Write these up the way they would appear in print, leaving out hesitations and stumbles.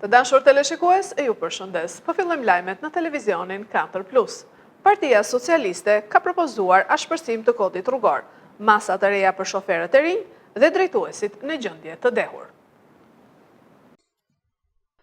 Të dashur teleshikues, ju përshëndes. Po fillojmë lajmet në televizionin 4+. Partia Socialiste ka propozuar ashpërsim të kodit rrugor, masa të reja për shoferët e rinj dhe drejtuesit në gjendje të dehur.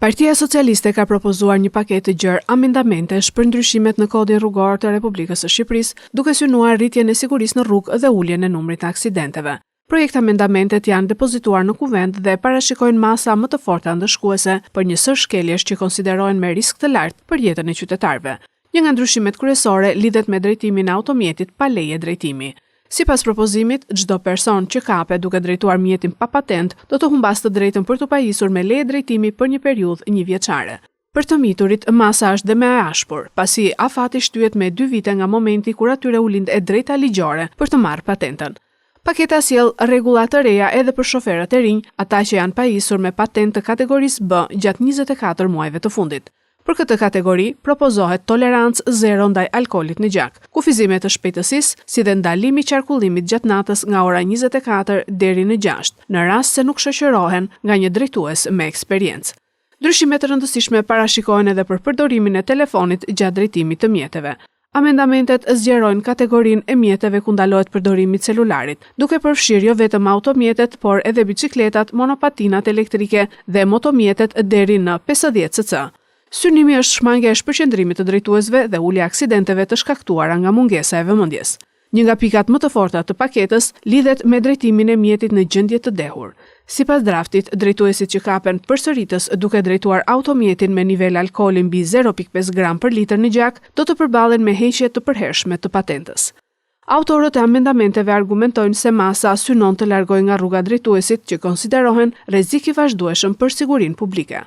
Partia Socialiste ka propozuar një paketë të gjerë amendamentesh për ndryshimet në kodin rrugor të Republikës së Shqipërisë, duke synuar rritjen e sigurisë në rrugë dhe uljen e numrit të aksidenteve. Projekt amendamentet janë depozituar në kuvend dhe parashikojnë masa më të forta ndëshkuese për një sër shkeljesh që konsiderohen me risk të lartë për jetën e qytetarëve. Një nga ndryshimet kryesore lidhet me drejtimin e automjetit pa leje drejtimi. Sipas propozimit, çdo person që kape duke drejtuar mjetin pa patent do të humbas të drejtën për të pajisur me leje drejtimi për një periudhë 1 vjeçare. Për të miturit, masa është dhe më e ashpër, pasi afati shtyhet me 2 vite nga momenti kur atyre u lind e drejta ligjore për të marrë patentën. Paketa sjell rregulla të reja edhe për shoferët e rinj, ata që janë pajisur me patent të kategorisë B gjatë 24 muajve të fundit. Për këtë kategori propozohet tolerancë zero ndaj alkoolit në gjak, kufizime të shpejtësisë, si dhe ndalimi i qarkullimit gjatë natës nga ora 24 deri në 6, në rast se nuk shoqërohen nga një drejtues me eksperiencë. Ndryshime të rëndësishme parashikohen edhe për përdorimin e telefonit gjatë drejtimit të mjeteve. Amendamentet zgjerojnë kategorinë e mjeteve ku ndalohet përdorimi i celularit, duke përfshirë jo vetëm automjetet, por edhe bicikletat, monopatinat elektrike dhe motomjetet deri në 50 cc. Synimi është shmangja e shpërqendrimit të drejtuesve dhe ulja e aksidenteve të shkaktuara nga mungesa e vëmendjes. Një nga pikat më të forta të paketës lidhet me drejtimin e mjetit në gjendje të dehur. Sipas draftit, drejtuesit që kapen përsëritës duke drejtuar automjetin me nivel alkooli mbi 0.5 gram për litër në gjak, do të përballen me heqje të përhershme të patentës. Autorët e amendamenteve argumentojnë se masa synon të largojë nga rruga drejtuesit që konsiderohen rrezik i vazhdueshëm për sigurinë publike.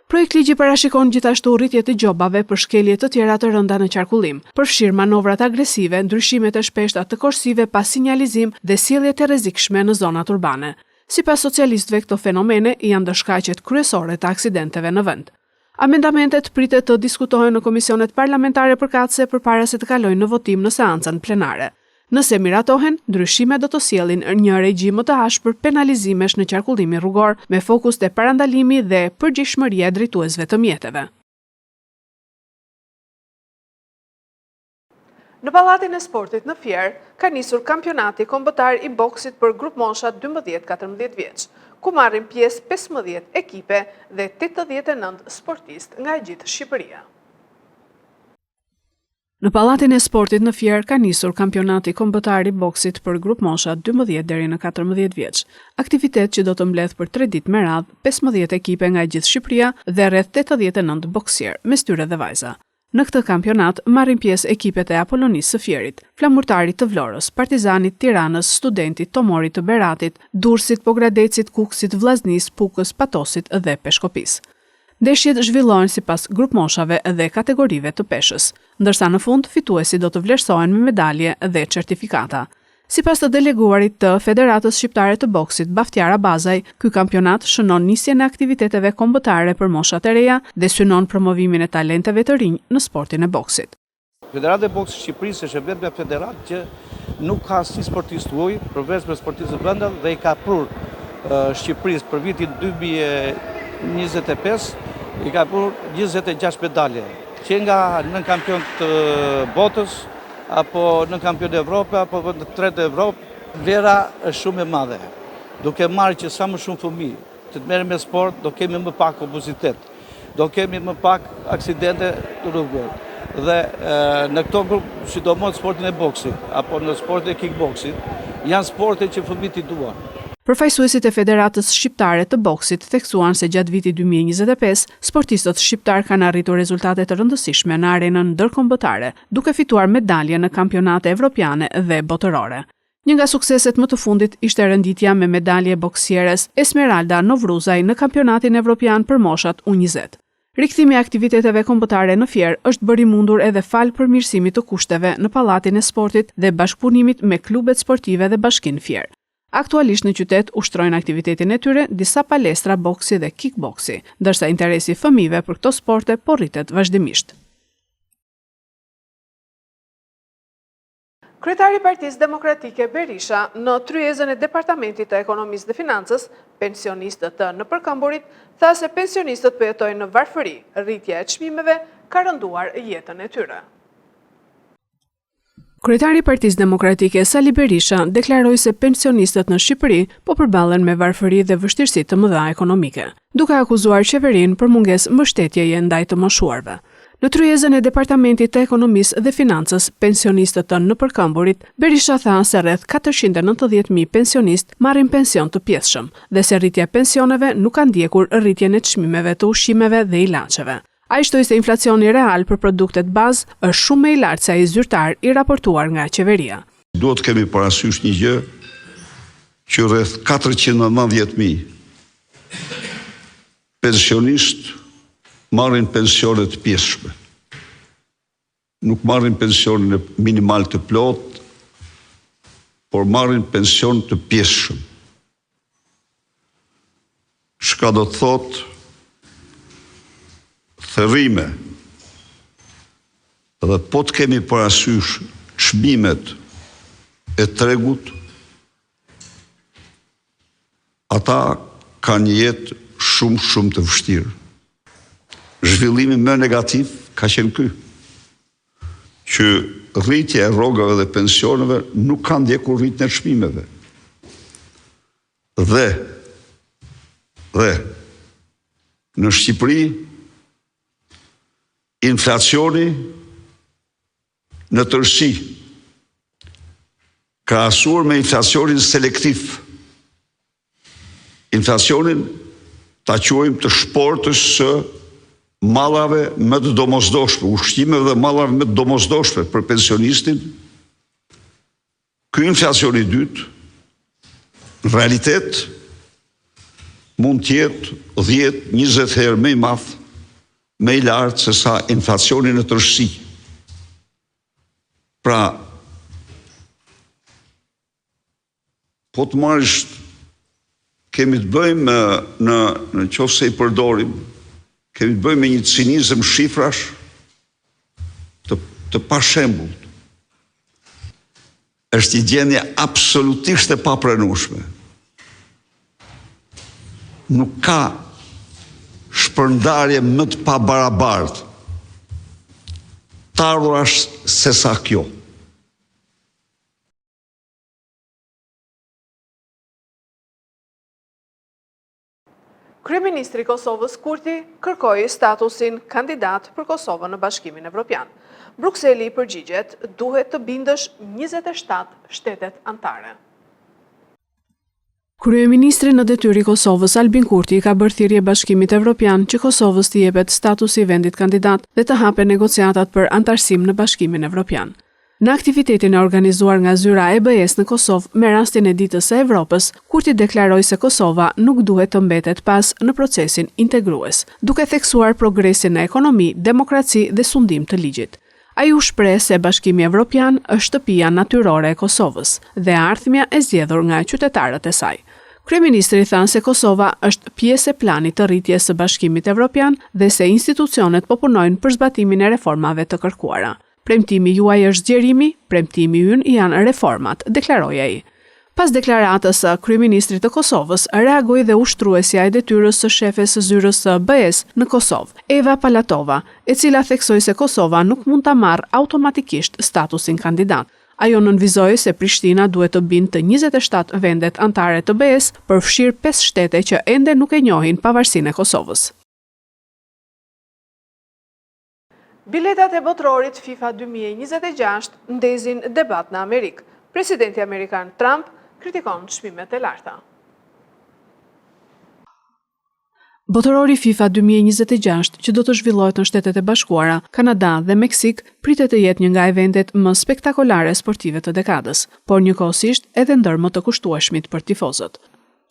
Projekt ligji parashikon gjithashtu rritje të gjobave për shkelje të tjera të rënda në qarkullim, përfshir manovrat agresive, ndryshimet e shpeshta të korsive pas sinjalizim dhe sjelljet e rrezikshme në zonat urbane. Sipas socialistëve, këto fenomene janë ndërshkaqet kryesore të aksidenteve në vend. Amendamentet pritet të diskutohen në komisionet parlamentare përkatëse përpara se të kalojnë në votim në seancën plenare. Nëse miratohen, ndryshimet do të sjellin një regjim më të ashpër penalizimesh në qarkullimin rrugor, me fokus te parandalimi dhe përgjegjshmëria e drejtuesve të mjeteve. Në Pallatin e Sportit në Fier ka nisur kampionati kombëtar i boksit për grup mosha 12-14 vjeç, ku marrin pjesë 15 ekipe dhe 89 sportistë nga e gjithë Shqipëria. Në Pallatin e Sportit në Fier ka nisur kampionati kombëtar i boksit për grup mosha 12 deri në 14 vjeç, aktivitet që do të mbledh për 3 ditë me radhë 15 ekipe nga e gjithë Shqipëria dhe rreth 89 boksier, mes tyre dhe vajza. Në këtë kampionat marrin pjesë ekipet e Apollonisë së Fierit, Flamurtarit të Vlorës, Partizanit Tiranës, Studentit, Tomorit të Beratit, Durrësit, Pogradecit, Kukësit, Vllaznisë, Pukës, Patosit dhe Peshkopisë. Ndeshjet zhvillohen sipas grup moshave dhe kategorive të peshës, ndërsa në fund fituesi do të vlerësohen me medalje dhe certifikata. Sipas të deleguarit të Federatës Shqiptare të Boksit, Baftiar Abazaj, ky kampionat shënon nisjen e aktiviteteve kombëtare për moshat e reja dhe synon promovimin e talenteve të rinj në sportin e boksit. Federata e Boksit Shqipërisë është vetëm federatë që nuk ka si sportist huaj, përveç me sportistët brenda, dhe i ka prur Shqipërisë për vitin 2025 i ka prur 26 medalje, që nga nën kampion të botës, apo në kampion e Evropë, apo në tretë Evropë, vlera është shumë e madhe. Duke marrë që sa më shumë fëmijë të merren me sport, do kemi më pak obezitet, do kemi më pak aksidente të rrugës. Dhe në këto grup, sidomos sportin e boksit, apo në sportin e kickboksit, janë sporte që fëmijët i duan. Përfaqësuesit e Federatës Shqiptare të Boksit theksuan se gjatë vitit 2025, sportistët shqiptar kanë arritur rezultate të rëndësishme në arenën ndërkombëtare, duke fituar medalje në kampionate evropiane dhe botërore. Një nga sukseset më të fundit ishte renditja me medalje boksieres Esmeralda Novruzaj në kampionatin evropian për moshat U20. Rikthimi i aktiviteteve kombëtare në Fier është bërë i mundur edhe fal përmirësimit të kushteve në Pallatin e Sportit dhe bashkëpunimit me klubet sportive dhe Bashkinë Fier. Aktualisht në qytet ushtrojnë aktivitetin e tyre disa palestra boksi dhe kickboksi, ndërsa interesi i fëmijëve për këto sporte po rritet vazhdimisht. Kryetari i Partisë Demokratike Berisha në tryezën e Departamentit të Ekonomisë dhe Financës pensionistët të nëpërkamburit tha se pensionistët po jetojnë në varfëri, rritja e çmimeve ka rënduar jetën e tyre. Kryetari i Partisë Demokratike Sali Berisha deklaroi se pensionistët në Shqipëri po përballen me varfëri dhe vështirësi të mëdha ekonomike, duke akuzuar qeverinë për mungesë mbështetjeje ndaj të moshuarve. Në tryezën e Departamentit të Ekonomisë dhe Financës, pensionistët të nëpërkamburit, Berisha tha se rreth 490.000 pensionistë marrin pension të pjesshëm dhe se rritja e pensioneve nuk ka ndjekur rritjen e çmimeve të ushqimeve dhe ilaçeve. Ai shtoi se inflacioni real për produktet bazë është shumë më i lartë se ai zyrtar i raportuar nga qeveria. Duhet kemi parasysh një gjë që rreth 490.000 pensionistë marrin pensione të pjesshme. Nuk marrin pensionin minimal të plot, por marrin pension të pjesshëm. Çka do të thotë thërrime, dhe po të kemi parasysh çmimet e tregut, ata kanë një jetë shumë të vështirë. Zhvillimi më negativ ka qenë ky, që rritja e rrogave dhe pensioneve nuk ka ndjekur rritjen e çmimeve. Dhe në Shqipëri inflacioni në tërësi krahasuar me inflacionin selektiv. Inflacionin ta quajmë të shportës së mallrave më të domosdoshme, ushqimeve dhe mallrave më të domosdoshme për pensionistin. Ky inflacion i dytë, në realitet, mund të jetë 10-20 herë më i madh, më i lartë se sa inflacioni në tërësi. Pra, po të marrësh, kemi të bëjmë në qoftë se i përdorim, kemi të bëjmë me një cinizëm shifrash të pashembullt. Është një gjendje absolutisht e papranueshme. Nuk ka shpërndarje më të pabarabartë të ardhurash se sa kjo. Kryeministri i Kosovës Kurti kërkoi statusin kandidat për Kosovën në Bashkimin Evropian. Brukseli i përgjigjet, duhet të bindësh 27 shtetet anëtare. Kryeministri në detyrë i Kosovës Albin Kurti ka bërë thirrje Bashkimit Evropian që Kosovës t'i jepet statusi i vendit kandidat dhe të hapen negociatat për antarësim në Bashkimin Evropian. Në aktivitetin e organizuar nga zyra e EBE-s në Kosovë me rastin e ditës së Evropës, Kurti deklaroi se Kosova nuk duhet të mbetet pas në procesin integrues, duke theksuar progresin në ekonomi, demokraci dhe sundim të ligjit. Ai u shpreh se Bashkimi Evropian është shtëpia natyrore e Kosovës dhe ardhmja e zgjedhur nga qytetarët e saj. Kryeministri thanë se Kosova është pjesë e planit të rritjes së Bashkimit Evropian dhe se institucionet po punojnë për zbatimin e reformave të kërkuara. Premtimi juaj është zgjerimi, premtimi ynë janë reformat, deklaroi ai. Pas deklaratës së kryeministrit të Kosovës, reagoi dhe ushtruesja e detyrës së shefes së zyrës së BE-s në Kosovë, Eva Palatova, e cila theksoi se Kosova nuk mund ta marrë automatikisht statusin kandidat. Ajo nënvizoi se Prishtina duhet të bindë të 27 vendet anëtare të BE-s, përfshirë 5 shtete që ende nuk e njohin pavarësinë e Kosovës. Biletat e botrorit FIFA 2026 ndezin debat në Amerikë. Presidenti amerikan Trump kritikon çmimet e larta. Botërori FIFA 2026, që do të zhvillohet në Shtetet e Bashkuara, Kanada dhe Meksik, pritet të jetë një nga eventet më spektakolare sportive të dekadës, por njëkohësisht edhe ndër më të kushtueshmit për tifozët.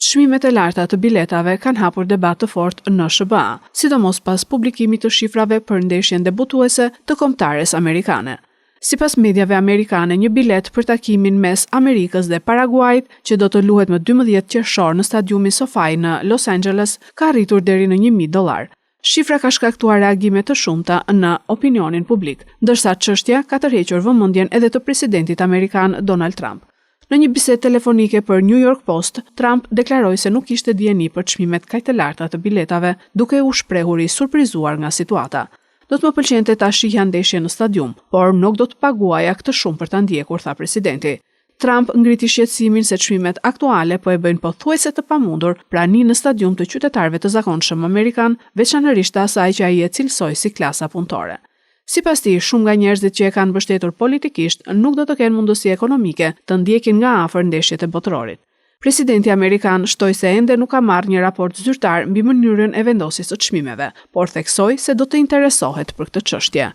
Çmimet e larta të biletave kanë hapur debat të fortë në SBA, sidomos pas publikimit të shifrave për ndeshjen debutuese të kombëtares amerikane. Sipas mediave amerikane, një bilet për takimin mes Amerikës dhe Paraguajit, që do të luhet më 12 qershor në stadiumin SoFi në Los Angeles, ka arritur deri në $1.000. Shifra ka shkaktuar reagime të shumta në opinionin publik, ndërsa çështja ka tërhequr vëmendjen edhe të presidentit amerikan Donald Trump. Në një bisedë telefonike për New York Post, Trump deklaroi se nuk kishte dieni për çmimet kaq të larta të biletave, duke u shprehur i surprizuar nga situata. Do të më pëlqente ta shihja ndeshje në stadium, por nuk do të paguaja këtë shumë për ta ndjekur, tha presidenti. Trump ngriti shqetësimin se çmimet aktuale po e bëjnë pothuajse të pamundur praninë në stadium të qytetarëve të zakonshëm amerikan, veçanërisht të asaj që ai e cilësoi si klasa punëtore. Sipas tij, shumë nga njerëzit që e kanë mbështetur politikisht nuk do të kenë mundësi ekonomike të ndjekin nga afër ndeshjet e botërorit. Presidenti amerikan shtoi se ende nuk ka marrë një raport zyrtar mbi mënyrën e vendosjes së çmimeve, por theksoi se do të interesohet për këtë çështje.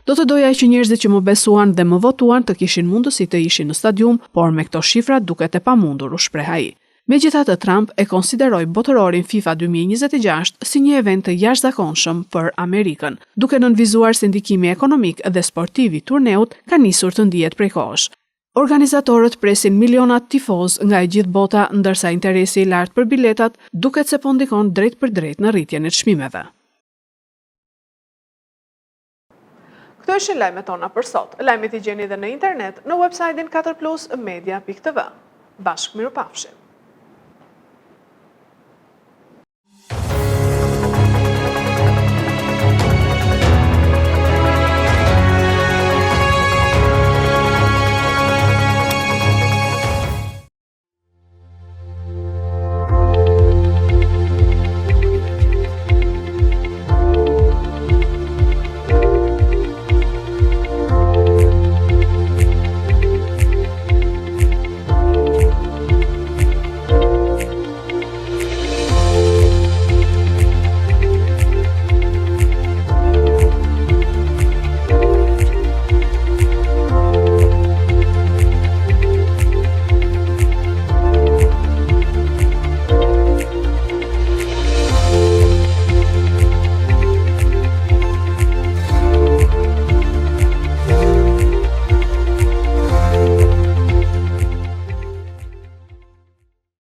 Do të doja që njerëzit që më besuan dhe më votuan të kishin mundësi të ishin në stadium, por me këto shifra duket e pamundur, u shpreh ai. Megjithatë, Trump e konsideroi botërorin FIFA 2026 si një event të jashtëzakonshëm për Amerikën, duke nënvizuar se ndikimi ekonomik dhe sportiv i turneut ka nisur të ndihet prej kohësh. Organizatorët presin milionat tifoz nga e gjithë bota, ndërsa interesi i lartë për biletat duket se po ndikon drejt për drejt në rritjen e çmimeve. Këto ishin lajmet tona për sot. Lajmet i gjeni edhe në internet në website-in 4plusmedia.tv. Bashkë mirupafshim.